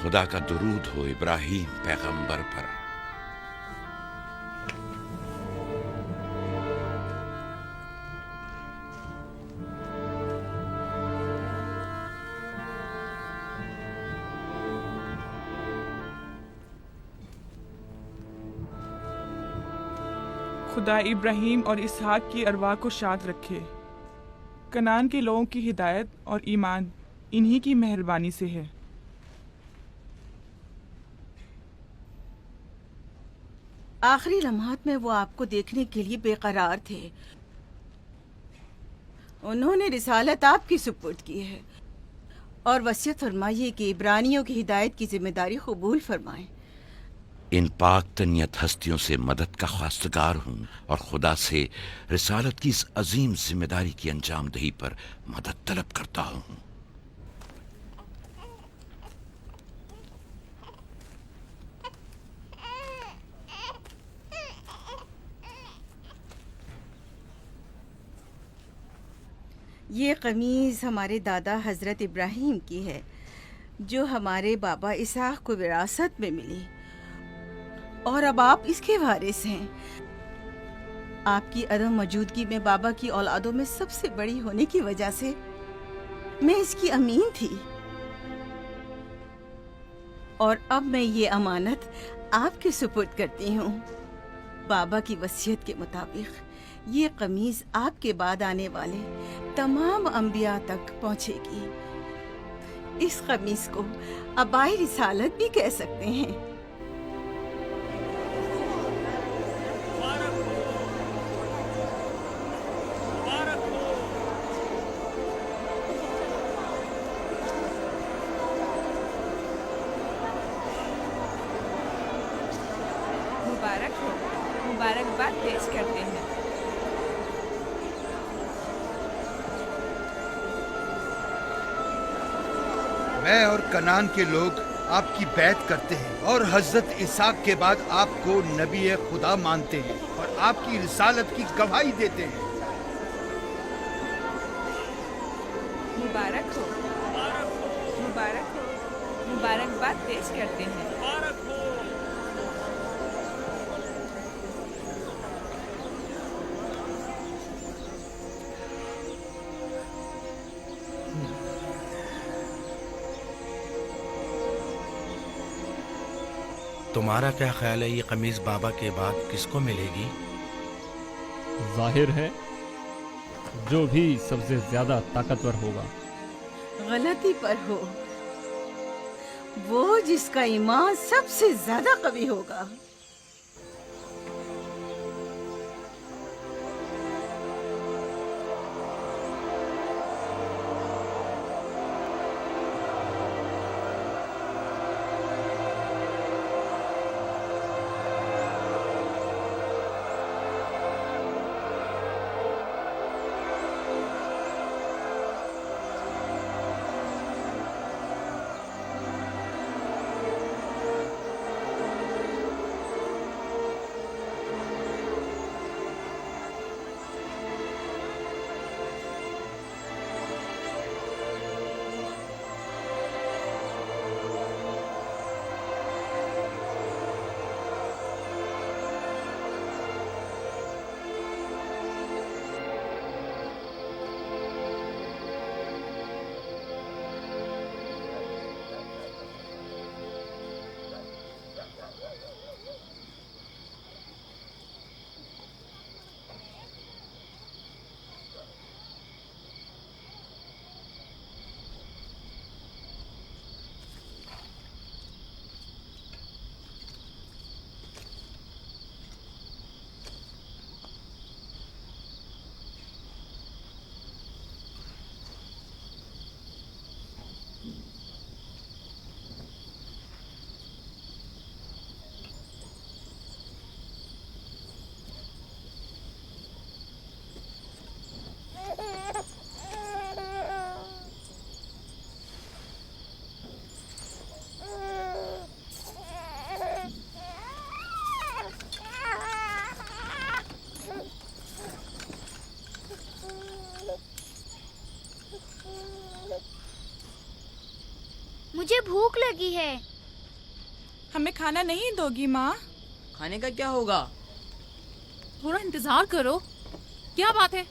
खुदा का दुरूद हो इब्राहीम पैगंबर पर। खुदा इब्राहीम और इसहाक की अरवाह को शाद रखे। कनान के लोगों की हिदायत और ईमान इन्हीं की मेहरबानी से है। आखिरी लम्हात में वो आपको देखने के लिए बेकरार थे। उन्होंने रिसालत आपकी सुपुर्द की है और वसीयत फरमाइए कि इब्रानियों की हिदायत की जिम्मेदारी कबूल फरमाएं। इन पाक तनियत हस्तियों से मदद का ख्वास्तगार हूँ और खुदा से रिसालत की इस अजीम जिम्मेदारी की अंजामदही पर मदद तलब करता हूँ। ये कमीज़ हमारे दादा हज़रत इब्राहीम की है, जो हमारे बाबा इसहाक को विरासत में मिली, और अब आप इसके वारिस हैं। आपकी अदम मौजूदगी में बाबा की औलादों में सबसे बड़ी होने की वजह से मैं इसकी अमीन थी, और अब मैं ये अमानत आपके सुपुर्द करती हूँ। बाबा की वसीयत के मुताबिक ये कमीज आपके बाद आने वाले तमाम अंबिया तक पहुँचेगी। इस कमीज को अबाई रिसालत भी कह सकते हैं। मुबारक हो, मुबारकबाद पेश करते हैं। मैं और कनान के लोग आपकी बैत करते हैं और हजरत इसहाक के बाद आपको नबी खुदा मानते हैं और आपकी रिसालत की गवाही देते हैं। मुबारक हो, मुबारक हो, मुबारकबाद पेश करते हैं। तुम्हारा क्या ख्याल है, ये कमीज बाबा के बाद किसको मिलेगी? जाहिर है जो भी सबसे ज्यादा ताकतवर होगा। गलती पर हो, वो जिसका ईमान सबसे ज्यादा कवी होगा। मुझे भूख लगी है। हमें खाना नहीं दोगी माँ? खाने का क्या होगा? थोड़ा इंतजार करो। क्या बात है?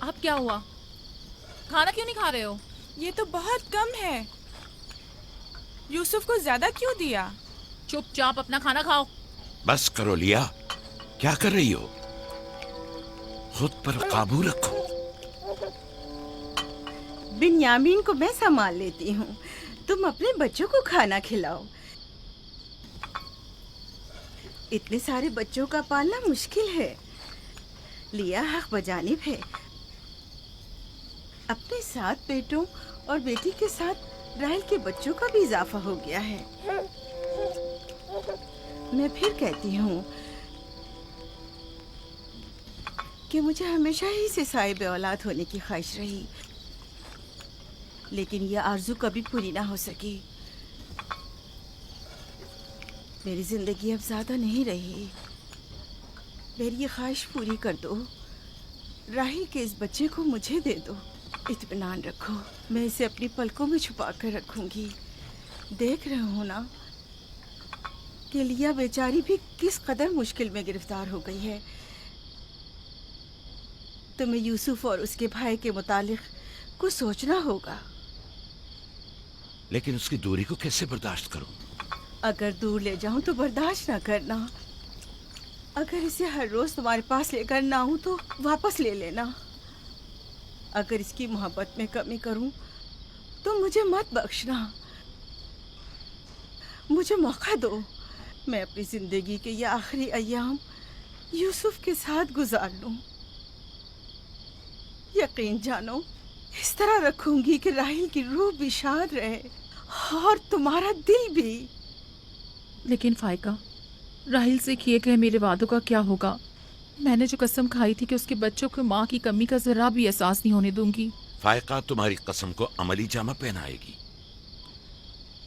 अब क्या हुआ? खाना क्यों नहीं खा रहे हो? ये तो बहुत कम है। यूसुफ को ज्यादा क्यों दिया? चुपचाप अपना खाना खाओ। बस करो लिया, क्या कर रही हो? खुद पर काबू रखो। बिन्यामीन को मैं संभाल लेती हूँ, तुम अपने बच्चों को खाना खिलाओ। इतने सारे बच्चों का पालना मुश्किल है। लिया हक बजानिब है। अपने 7 बेटों और बेटी के साथ राहेल के बच्चों का भी इजाफा हो गया है। मैं फिर कहती हूँ कि मुझे हमेशा ही से साहिब औलाद होने की ख्वाहिश रही, लेकिन यह आरज़ू कभी पूरी ना हो सकी। मेरी जिंदगी अब ज्यादा नहीं रही। मेरी ये ख्वाहिश पूरी कर दो। राहिल के इस बच्चे को मुझे दे दो। इत्मीनान रखो, मैं इसे अपनी पलकों में छुपा कर रखूंगी। देख रहे हो ना कि लिया बेचारी भी किस कदर मुश्किल में गिरफ्तार हो गई है। तुम्हें यूसुफ और उसके भाई के मुतालिक कुछ सोचना होगा। लेकिन उसकी दूरी को कैसे बर्दाश्त करूं? अगर दूर ले जाऊं तो बर्दाश्त ना करना। अगर इसे हर रोज तुम्हारे पास लेकर ना आऊं तो वापस ले लेना। अगर इसकी मोहब्बत में कमी करूं तो मुझे मत बख्शना। मुझे मौका दो, मैं अपनी जिंदगी के ये आखिरी अय्याम यूसुफ के साथ गुजार लूं। यकीन जानो, इस तरह रखूंगी कि राहिल की रूह भी शाद रहे और तुम्हारा दिल भी। लेकिन फाइका, राहिल से किए गए मेरे वादों का क्या होगा? मैंने जो कसम खाई थी कि उसके बच्चों को माँ की कमी का जरा भी एहसास नहीं होने दूंगी। फायका तुम्हारी कसम को अमली जामा पहनाएगी।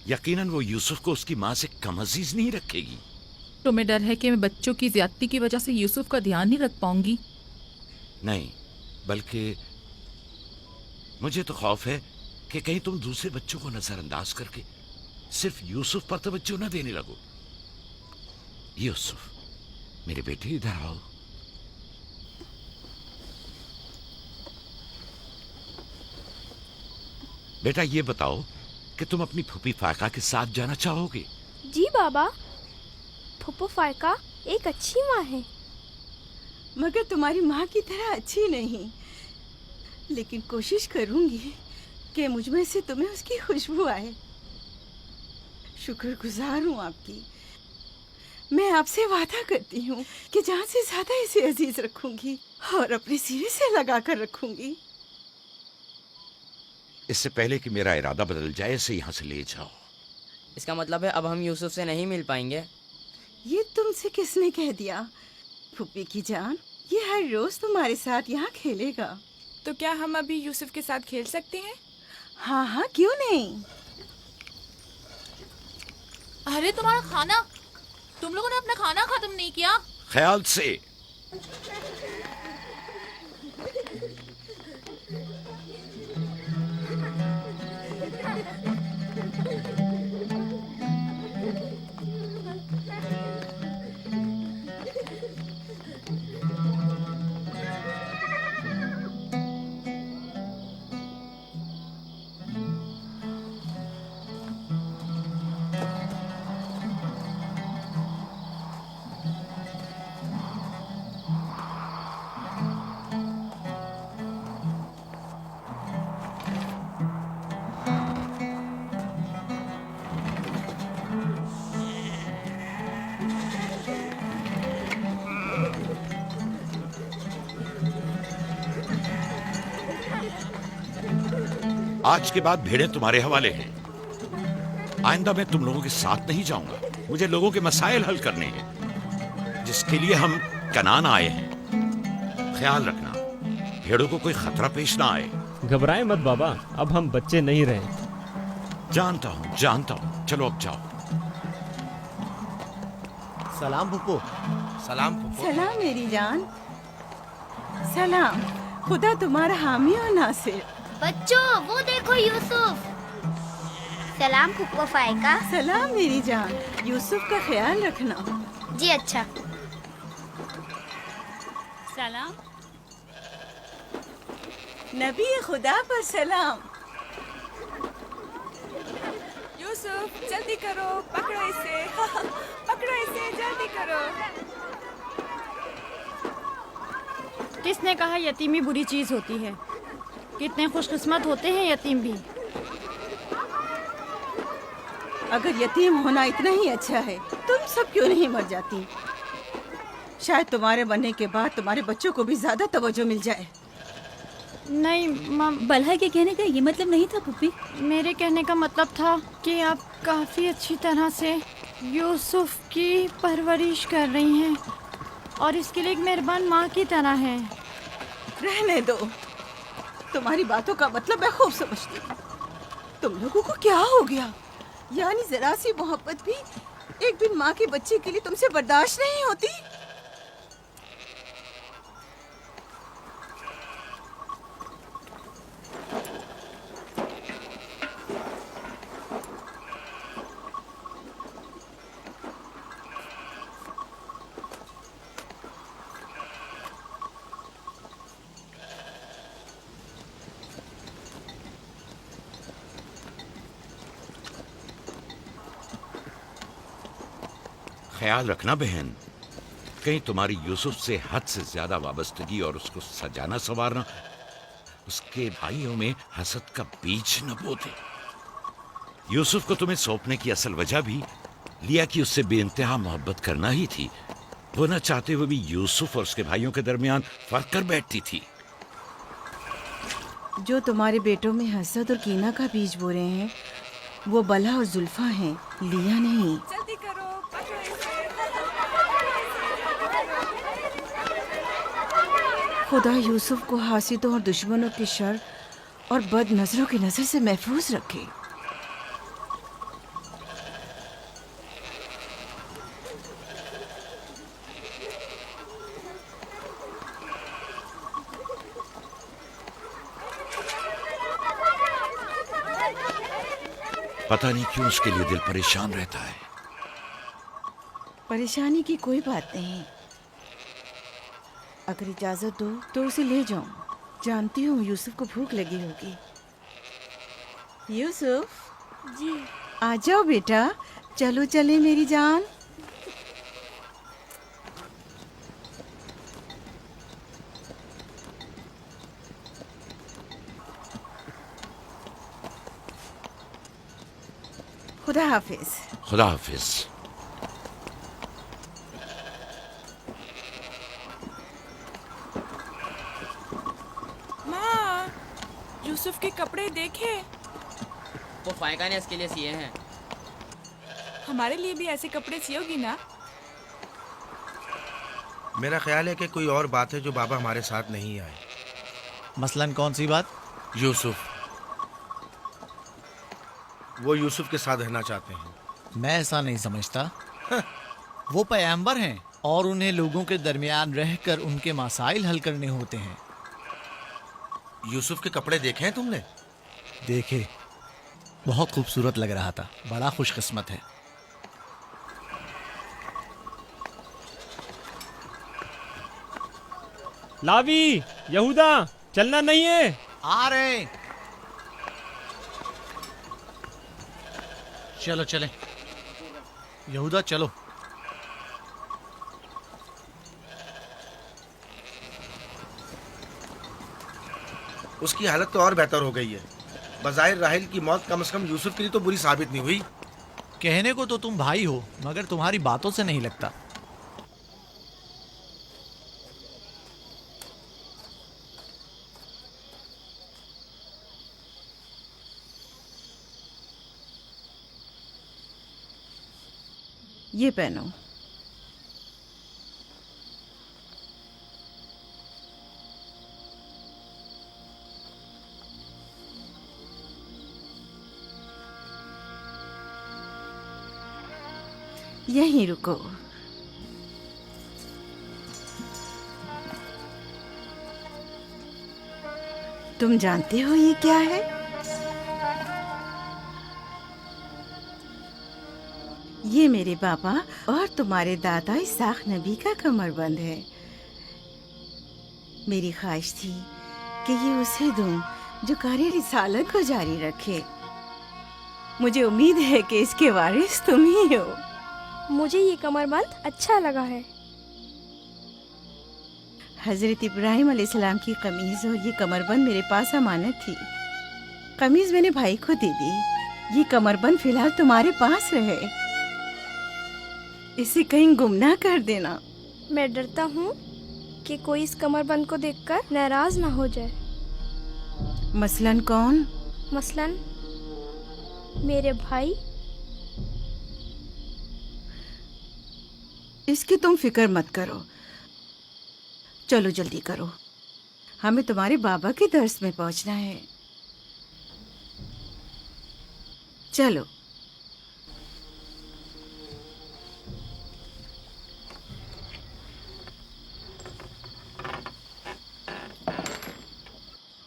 यकीनन वो यूसुफ को उसकी माँ से कम अजीज नहीं रखेगी। तुम्हें डर है कि मैं बच्चों की ज्यादती की वजह से यूसुफ का ध्यान नहीं रख पाऊंगी? नहीं, बल्कि मुझे तो खौफ है कि कहीं तुम दूसरे बच्चों को नजरअंदाज करके सिर्फ यूसुफ पर तवज्जो न देने लगो। यूसुफ, मेरे बेटे, इधर आओ। बेटा, ये बताओ कि तुम अपनी फूफी फायका के साथ जाना चाहोगे? जी बाबा, फूफो फायका एक अच्छी माँ है। मगर तुम्हारी माँ की तरह अच्छी नहीं, लेकिन कोशिश करूंगी कि मुझ में से तुम्हें उसकी खुशबू आए। शुक्रगुजार हूँ आपकी। मैं आपसे वादा करती हूँ कि जान से ज्यादा इसे अजीज रखूंगी और अपने सीने से लगा कर रखूंगी। इससे पहले कि मेरा इरादा बदल जाए, इसे यहाँ से ले जाओ। इसका मतलब है अब हम यूसुफ से नहीं मिल पाएंगे? ये तुमसे किसने कह दिया? फूफी की जान, ये हर रोज तुम्हारे साथ यहाँ खेलेगा। तो क्या हम अभी यूसुफ के साथ खेल सकते हैं? हाँ हाँ, क्यों नहीं। अरे तुम्हारा खाना, तुम लोगों ने अपना खाना खत्म नहीं किया? ख्याल से। आज के बाद भेड़ें तुम्हारे हवाले हैं। आइंदा मैं तुम लोगों के साथ नहीं जाऊंगा। मुझे लोगों के मसाइल हल करने हैं, जिसके लिए हम कनान आए हैं। ख्याल रखना भेड़ों को कोई खतरा पेश ना आए। घबराए मत बाबा, अब हम बच्चे नहीं रहे। जानता हूँ। चलो अब जाओ। सलाम फुप्पो। सलाम फुप्पो। सलाम मेरी जान। सलाम। खुदा तुम्हारा हामी और नासिर। बच्चों वो देखो यूसुफ। सलाम फुप्पो फाइका। सलाम मेरी जान। यूसुफ का ख्याल रखना। जी अच्छा। सलाम। नबी खुदा पर सलाम। यूसुफ जल्दी करो, पकड़ो इसे। पकड़ो इसे, जल्दी करो। किसने कहा यतीमी बुरी चीज होती है? कितने खुशकिस्मत होते हैं यतीम भी। अगर यतीम होना इतना ही अच्छा है, तुम सब क्यों नहीं मर जाती? शायद तुम्हारे बनने के बाद तुम्हारे बच्चों को भी ज्यादा तवज्जो मिल जाए। नहीं मम, बल्हा के कहने का ये मतलब नहीं था पुप्पी। मेरे कहने का मतलब था कि आप काफ़ी अच्छी तरह से यूसुफ की परवरिश कर रही हैं और इसके लिए एक मेहरबान माँ की तरह हैं। रहने दो, तुम्हारी बातों का मतलब मैं खूब समझती हूँ। तुम लोगों को क्या हो गया? यानी जरा सी मोहब्बत भी एक बिन माँ के बच्चे के लिए तुमसे बर्दाश्त नहीं होती? ख्याल रखना बहन, कहीं तुम्हारी यूसुफ से हद से ज्यादा वाबस्तगी और उसको सजाना संवारना उसके भाइयों में हसद का बीज न बो दे। यूसुफ को तुम्हें सौंपने की असल वजह भी लिया कि उससे बेइंतहा मोहब्बत करना ही थी। वो न चाहते हुए भी यूसुफ और उसके भाइयों के दरमियान फर्क कर बैठती थी। जो तुम्हारे बेटों में हसद और कीना का बीज बो रहे हैं, वो बला और जुल्फा हैं, लिया नहीं। जल्दी करो, पकड़ो इसे। खुदा यूसुफ को हासिदों और दुश्मनों के शर और बद नजरों की नजर से महफूज रखे। पता नहीं क्यों उसके लिए दिल परेशान रहता है। परेशानी की कोई बात नहीं। अगर इजाजत दो तो उसे ले जाऊं। जानती हूँ यूसुफ को भूख लगी होगी। यूसुफ जी आ जाओ बेटा, चलो चले मेरी जान। खुदा हाफिज। खुदा हाफिज। माँ, यूसुफ के कपड़े देखे। वो फायका ने इसके लिए सिए हैं। हमारे लिए भी ऐसे कपड़े सियोगी ना? मेरा ख्याल है कि कोई और बात है जो बाबा हमारे साथ नहीं आए। मसलन कौन सी बात? यूसुफ। वो यूसुफ के साथ रहना चाहते हैं। मैं ऐसा नहीं समझता। वो पैगंबर हैं और उन्हें लोगों के दरमियान रहकर उनके मसाइल हल करने होते हैं। यूसुफ के कपड़े देखे हैं तुमने? देखे, बहुत खूबसूरत लग रहा था। बड़ा खुशकिस्मत है। लावी, यहूदा, चलना नहीं है। आ रहे हैं। चलो चले यहूदा, चलो। उसकी हालत तो और बेहतर हो गई है। बज़ाहिर राहिल की मौत कम से कम यूसुफ के लिए तो बुरी साबित नहीं हुई। कहने को तो तुम भाई हो, मगर तुम्हारी बातों से नहीं लगता। ये पहनो। यहीं रुको। तुम जानते हो ये क्या है? ये मेरे बाबा और तुम्हारे दादा इसाक नबी का कमरबंद है। मेरी ख्वाहिश थी कि ये उसे दूं जो कार्य रिसालत को जारी रखे। मुझे उम्मीद है कि इसके वारिस तुम ही हो। मुझे ये कमरबंद अच्छा लगा है। हजरत इब्राहिम अलैहिस्सलाम की कमीज और ये कमरबंद मेरे पास अमानत थी। कमीज मैंने भाई को दे दी। ये कमरबंद फिलहाल तुम्हारे पास रहे। इसे कहीं गुम ना कर देना। मैं डरता हूँ कि कोई इस कमरबंद को देखकर नाराज ना हो जाए। मसलन कौन? मसलन मेरे भाई। इसकी तुम फिक्र मत करो। चलो जल्दी करो, हमें तुम्हारे बाबा के दर्स में पहुंचना है। चलो।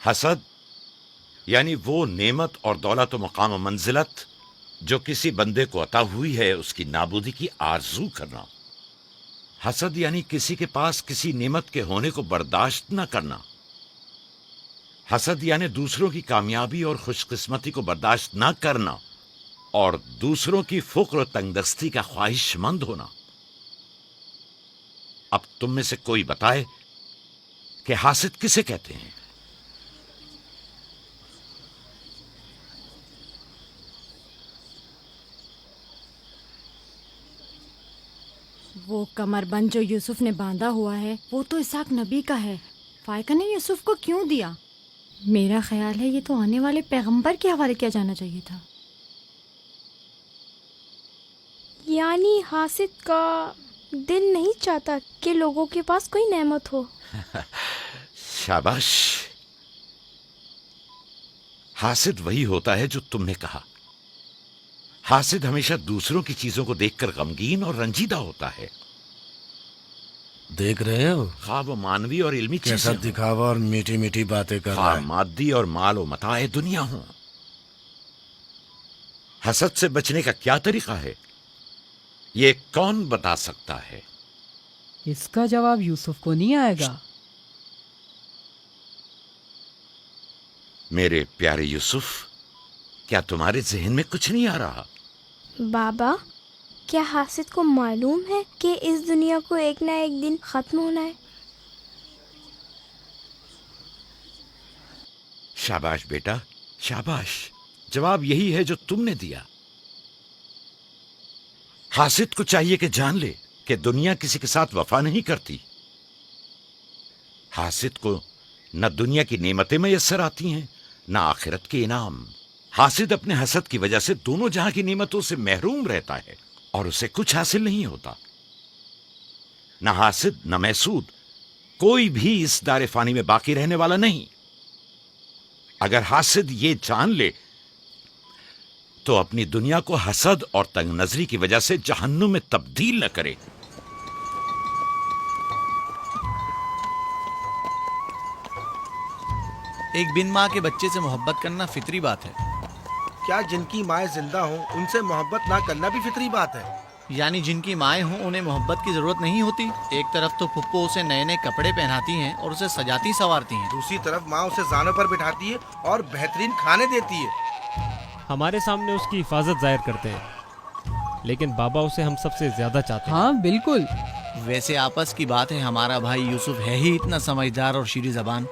हसद यानी वो नेमत और दौलत व मकाम व मंजिलत जो किसी बंदे को अता हुई है, उसकी नाबूदी की आरजू करना। हसद यानी किसी के पास किसी नेमत के होने को बर्दाश्त न करना। हसद यानी दूसरों की कामयाबी और खुशकिस्मती को बर्दाश्त न करना और दूसरों की फुक्र और तंगदस्ती का ख्वाहिशमंद होना। अब तुम में से कोई बताए कि हासिद किसे कहते हैं? वो कमरबंद जो यूसुफ ने बांधा हुआ है वो तो इसाक नबी का है। फायका ने यूसुफ को क्यों दिया? मेरा ख्याल है ये तो आने वाले पैगंबर के हवाले किया जाना चाहिए था। यानी हासिद का दिल नहीं चाहता कि लोगों के पास कोई नेमत हो। शाबाश। हासिद वही होता है जो तुमने कहा। हासिद हमेशा दूसरों की चीजों को देखकर गमगीन और रंजीदा होता है। देख रहे हो खा वो मानवी और इल्मी कैसा चीजें दिखावा और मीठी मीठी बातें कर रहा है। मादी और माल व मताए दुनिया हो। हसद से बचने का क्या तरीका है, ये कौन बता सकता है? इसका जवाब यूसुफ को नहीं आएगा। मेरे प्यारे यूसुफ, क्या तुम्हारे जहन में कुछ नहीं आ रहा? बाबा, क्या हासिद को मालूम है कि इस दुनिया को एक ना एक दिन खत्म होना है? शाबाश बेटा, शाबाश। जवाब यही है जो तुमने दिया। हासिद को चाहिए कि जान ले कि दुनिया किसी के साथ वफा नहीं करती। हासिद को न दुनिया की नेमतें मैसर आती हैं, न आखिरत के इनाम। हासिद अपने हसद की वजह से दोनों जहां की नेमतों से महरूम रहता है और उसे कुछ हासिल नहीं होता। न हासिद न महसूद, कोई भी इस दारे फानी में बाकी रहने वाला नहीं। अगर हासिद ये जान ले तो अपनी दुनिया को हसद और तंग नजरी की वजह से जहन्नुम में तब्दील न करे। एक बिन माँ के बच्चे से मोहब्बत करना फितरी बात है। क्या जिनकी माएँ जिंदा हों उनसे मोहब्बत ना करना भी फितरी बात है? यानी जिनकी माएँ हों उन्हें मोहब्बत की जरूरत नहीं होती। एक तरफ तो पुप्पो उसे नए नए कपड़े पहनाती हैं और उसे सजाती संवारती हैं, दूसरी तरफ माँ उसे जानों पर बिठाती है और बेहतरीन खाने देती है। हमारे सामने उसकी हिफाजत जाहिर करते हैं, लेकिन बाबा उसे हम सबसे ज्यादा चाहते हैं। हाँ बिल्कुल। वैसे आपस की बात है, हमारा भाई यूसुफ है ही इतना समझदार और शीरी जबान।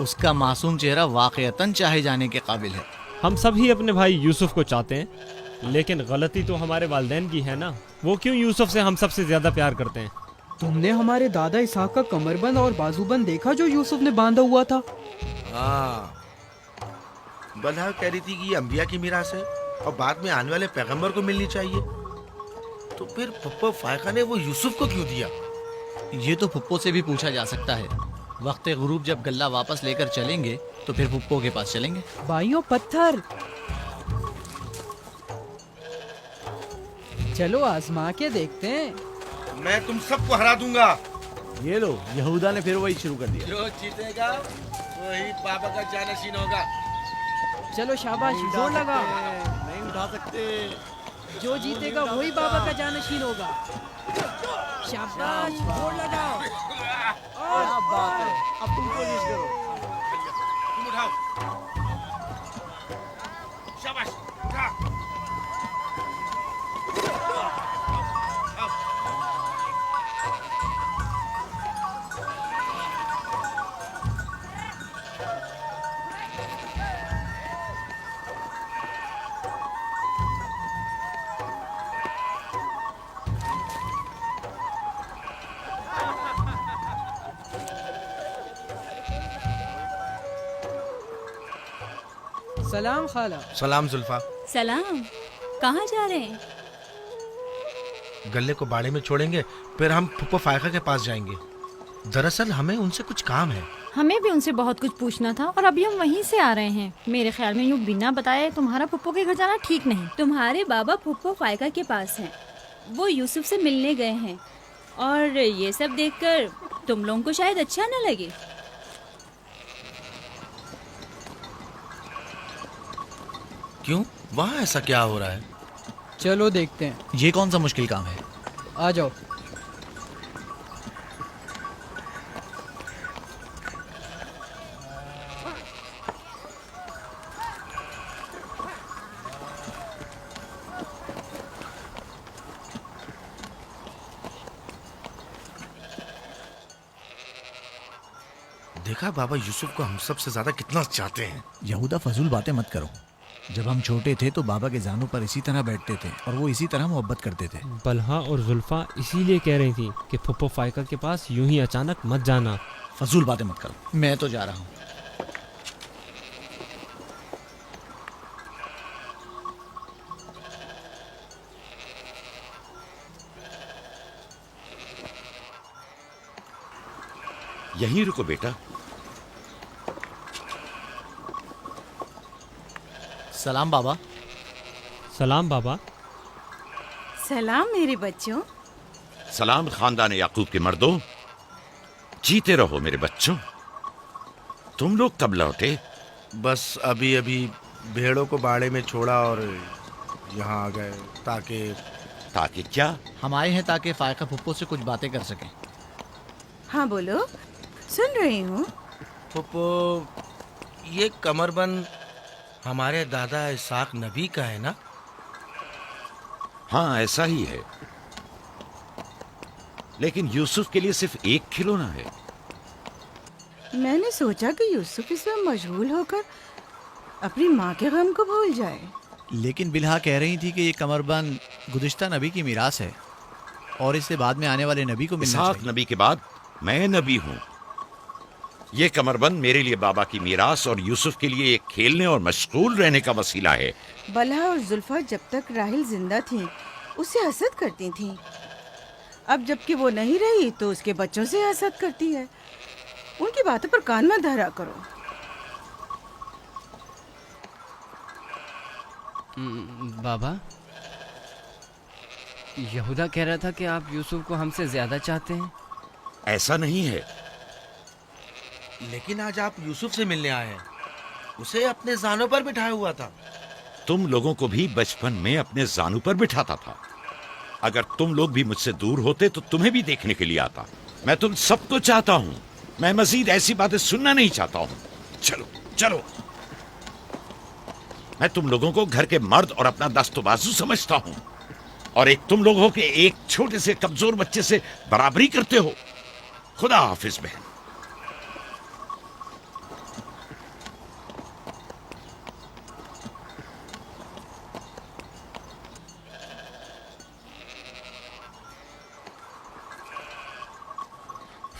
उसका मासूम चेहरा वाकईतन चाहे जाने के काबिल है। हम सभी अपने भाई यूसुफ को चाहते हैं, लेकिन गलती तो हमारे वालिदैन की है ना। वो क्यों यूसुफ से हम सबसे ज्यादा प्यार करते हैं? तुमने हमारे दादा इसाक का कमरबंद और बाजूबंद देखा जो यूसुफ ने बांधा हुआ था? हाँ, बल्हा कह रही थी कि ये अंबिया की मीरास है और बाद में आने वाले पैगंबर को मिलनी चाहिए। तो फिर फुप्पो फायका ने वो यूसुफ को क्यों दिया? ये तो फुप्पो से भी पूछा जा सकता है। वक्त गुरूब जब गल्ला वापस लेकर चलेंगे तो फिर फुप्पो के पास चलेंगे। भाइयों पत्थर, चलो आजमा के देखते हैं। मैं तुम सबको हरा दूंगा। ये लो, यहूदा ने फिर वही शुरू कर दिया। जो जीतेगा वही बाबा का जानशीन होगा। चलो शाबाश, जोर लगा। नहीं उठा सकते। जो जीतेगा वही बाबा का जानशीन होगा। शाबाश, जोर लगाओ। क्या बात है, अब तुम कोशिश करो। तुम उठाओ। शाबाश, उठा। सलाम खाला। सलाम जुल्फा। सलाम। कहाँ जा रहे हैं? गल्ले को बाड़े में छोड़ेंगे, फिर हम फुप्पो फायका के पास जाएंगे। दरअसल हमें उनसे कुछ काम है। हमें भी उनसे बहुत कुछ पूछना था और अभी हम वहीं से आ रहे हैं। मेरे ख्याल में यूँ बिना बताए तुम्हारा फुप्पो के घर जाना ठीक नहीं। तुम्हारे बाबा फुप्पो फायका के पास हैं। वो यूसुफ से मिलने गए हैं और ये सब देखकर तुम लोगों को शायद अच्छा न लगे। क्यों? वहाँ ऐसा क्या हो रहा है? चलो देखते हैं। ये कौन सा मुश्किल काम है? आ जाओ। देखा बाबा यूसुफ को हम सबसे ज्यादा कितना चाहते हैं। यहूदा फजूल बातें मत करो। जब हम छोटे थे तो बाबा के जानों पर इसी तरह बैठते थे और वो इसी तरह मोहब्बत करते थे। बलहा और जुल्फा इसीलिए कह रही थी कि फुप्पो फायका के पास यूं ही अचानक मत जाना। फजूल बातें मत करो, मैं तो जा रहा हूँ। यहीं रुको बेटा। सलाम बाबा। सलाम बाबा। सलाम मेरे बच्चों। सलाम खानदान याकूब के मर्दों। जीते रहो मेरे बच्चों। तुम लोग कब लौटे? बस अभी अभी भेड़ों को बाड़े में छोड़ा और यहाँ आ गए। ताकि क्या? हम आए हैं ताकि फायका फुप्पो से कुछ बातें कर सकें। हाँ बोलो, सुन रही हूँ। फुप्पो, ये कमरबंद हमारे दादा इसाक नबी का है ना? हाँ ऐसा ही है, लेकिन यूसुफ के लिए सिर्फ एक खिलौना है। मैंने सोचा कि यूसुफ इसमें मशगूल होकर अपनी माँ के गम को भूल जाए। लेकिन बिलहा कह रही थी कि ये कमरबंद गुज़िश्ता नबी की मीरास है और इससे बाद में आने वाले नबी को मिलना इसाक चाहिए। नबी के बाद मैं नबी हूँ। ये कमरबंद मेरे लिए बाबा की मीरास और यूसुफ के लिए एक खेलने और मशगूल रहने का वसीला है। बलहा और जुल्फा जब तक राहिल जिंदा थी उससे हसद करती थीं। अब जबकि वो नहीं रही तो उसके बच्चों से हसद करती है। उनकी बातों पर कान मत धरा करो। बाबा, यहूदा कह रहा था कि आप यूसुफ को हमसे ज्यादा चाहते हैं। ऐसा नहीं है। लेकिन आज आप यूसुफ से मिलने आए हैं। उसे अपने जानों पर बिठाया हुआ था। तुम लोगों को भी बचपन में अपने जानू पर बिठाता था। अगर तुम लोग भी मुझसे दूर होते तो तुम्हें भी देखने के लिए आता। मैं तुम सबको चाहता हूँ। मैं मजीद ऐसी बातें सुनना नहीं चाहता हूँ। चलो चलो। मैं तुम लोगों को घर के मर्द और अपना दस्तबाजू समझता हूँ, और एक तुम लोग हो कि एक छोटे से कमजोर बच्चे से बराबरी करते हो। खुदा हाफिज बहन।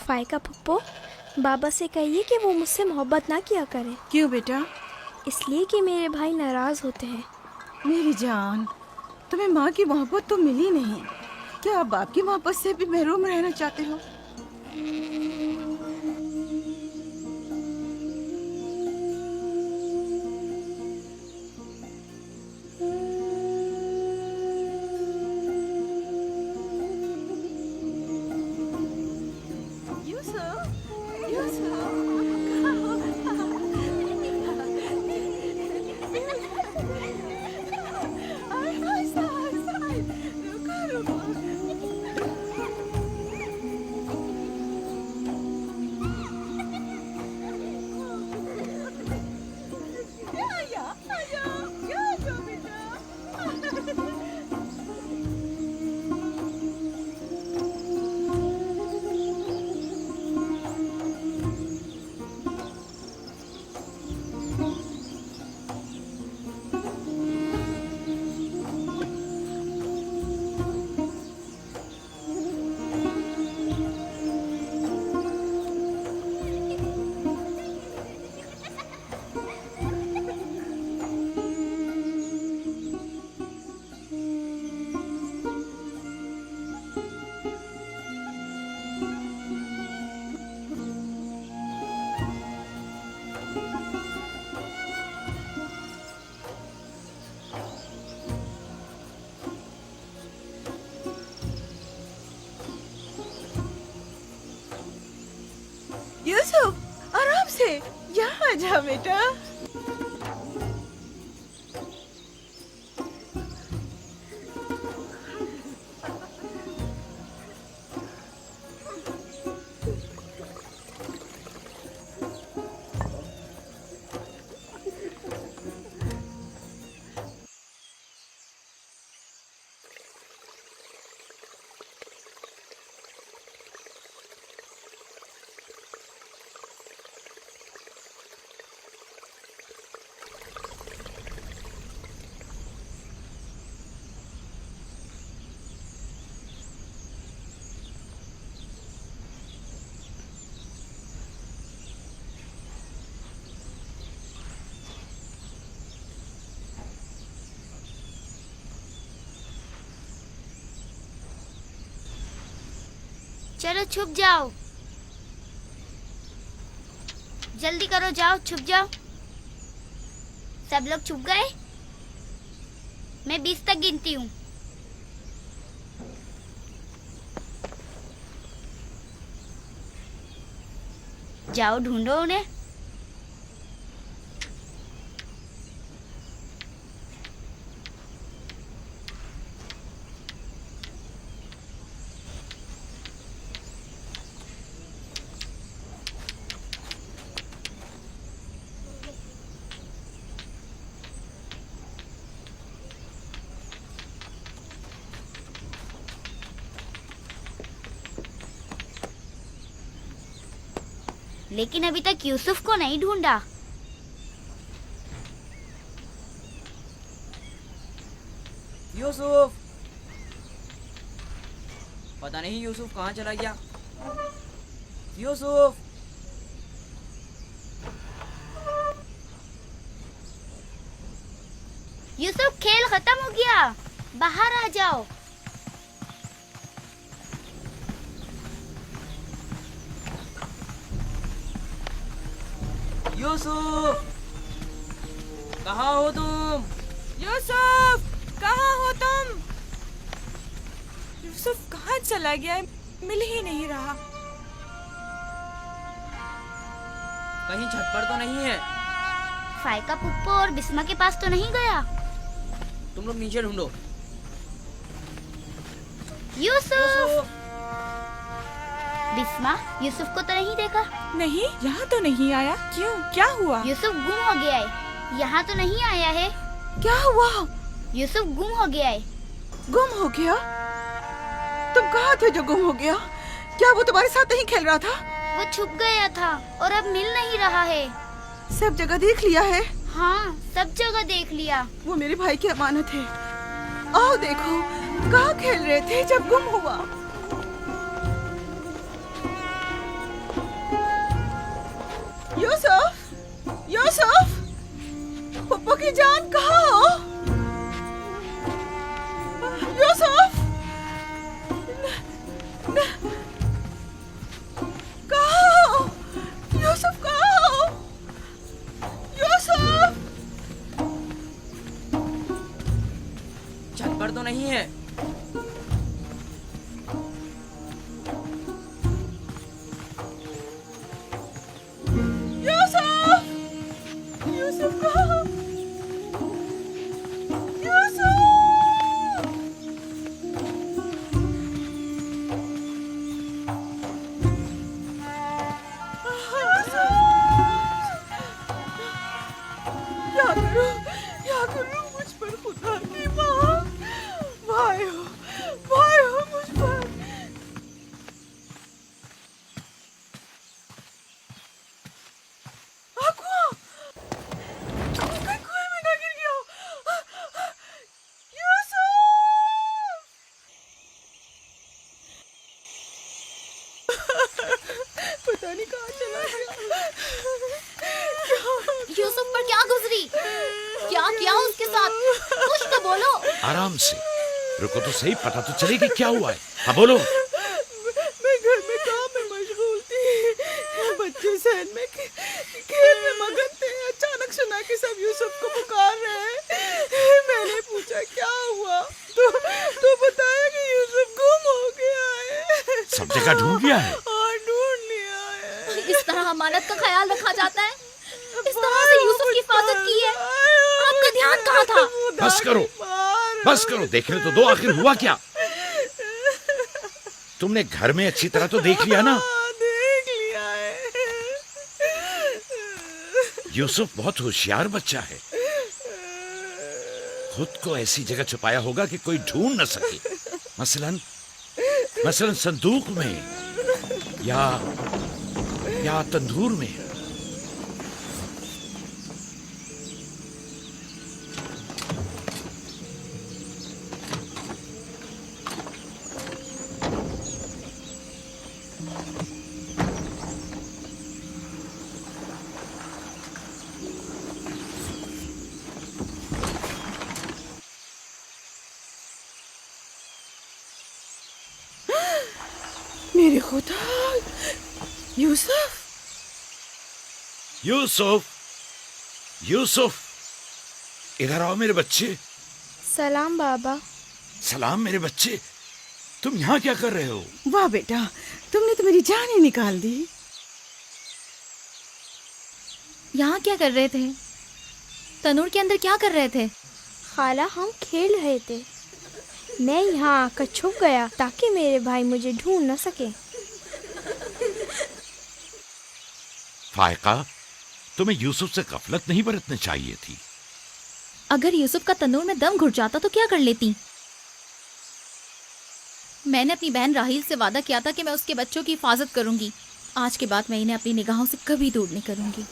फायका पप्पो, बाबा से कहिए कि वो मुझसे मोहब्बत ना किया करे। क्यों बेटा? इसलिए कि मेरे भाई नाराज होते हैं। मेरी जान, तुम्हें माँ की मोहब्बत तो मिली नहीं। क्या आप बाप की मोहब्बत से भी महरूम रहना चाहते हो? यूसुफ, आराम से, यहाँ आ जा बेटा। चलो छुप जाओ, जल्दी करो, जाओ छुप जाओ। सब लोग छुप गए? मैं 20 तक गिनती हूँ। जाओ ढूंढो उन्हें। लेकिन अभी तक यूसुफ को नहीं ढूंढा। यूसुफ, पता नहीं यूसुफ कहाँ चला गया। यूसुफ, यूसुफ, खेल खत्म हो गया, बाहर आ जाओ। यूसुफ, कहाँ हो तुम? यूसुफ, कहाँ हो तुम? यूसुफ कहाँ चला गया है? मिल ही नहीं रहा। कहीं छत पर तो नहीं है? फाइका पुप्पो और बिस्मा के पास तो नहीं गया? तुम लोग नीचे ढूंढो। यूसुफ! बिस्मा, यूसुफ को तो नहीं देखा? नहीं, यहाँ तो नहीं आया। क्यों, क्या हुआ? यूसुफ गुम हो गया है, यहाँ तो नहीं आया है। क्या हुआ? यूसुफ गुम हो गया है। गुम हो गया? तुम कहाँ थे जो गुम हो गया? क्या वो तुम्हारे साथ नहीं खेल रहा था? वो छुप गया था और अब मिल नहीं रहा है। सब जगह देख लिया है? हाँ, सब जगह देख लिया। वो मेरे भाई की अमानत है। आओ देखो, कहाँ खेल रहे थे जब गुम हुआ? यूसुफ, यूसुफ, पप्पू की जान कहाँ हो? यूसुफ, छत पर तो नहीं है? यूसुफ! यूसुफ कहाँ? यूसुफ! क्या करूं मुझ पर खुदा की माँ, भाई हो मुझ पर। कुएं में ना गिर गया। यूसुफ! पता नहीं कहाँ चला गया। यूसुफ पर क्या गुजरी? क्या किया उसके साथ? कुछ तो बोलो। आराम से रुको तो सही, पता तो चलेगी क्या हुआ है। हाँ बोलो। मैं घर में काम में मशगूल थी, बच्चे सहन में खेल में मगन थे। अचानक सुना कि सब यूसुफ को पुकार रहे हैं। मैंने पूछा क्या हुआ, तो बताया कि यूसुफ गुम हो गया है। सब जगह ढूंढ लिया है? हाँ, ढूंढ लिया है। इस तरह अमानत का ख्याल रखा जाता है? इस तरह से यूसुफ की हिफाजत की है? आपका ध्यान कहाँ था? बस करो, देखने तो दो, आखिर हुआ क्या? तुमने घर में अच्छी तरह तो देख लिया ना? देख लिया है। यूसुफ बहुत होशियार बच्चा है, खुद को ऐसी जगह छुपाया होगा कि कोई ढूंढ न सके। मसलन संदूक में या तंदूर में। मेरे खुदा, यूसुफ! यूसुफ, इधर आओ मेरे बच्चे। सलाम बाबा। सलाम मेरे बच्चे, तुम यहाँ क्या कर रहे हो? वाह बेटा, तुमने तो मेरी जान ही निकाल दी। यहाँ क्या कर रहे थे? तनूर के अंदर क्या कर रहे थे? खाला, हम खेल रहे थे। मैं यहाँ आकर छुप गया ताकि मेरे भाई मुझे ढूंढ न सके। फायका, तुम्हें यूसुफ से गफलत नहीं बरतनी चाहिए थी। अगर यूसुफ का तनूर में दम घुट जाता तो क्या कर लेती? मैंने अपनी बहन राहील से वादा किया था कि मैं उसके बच्चों की हिफाजत करूंगी। आज के बाद मैं इन्हें अपनी निगाहों से कभी दूर नहीं करूंगी।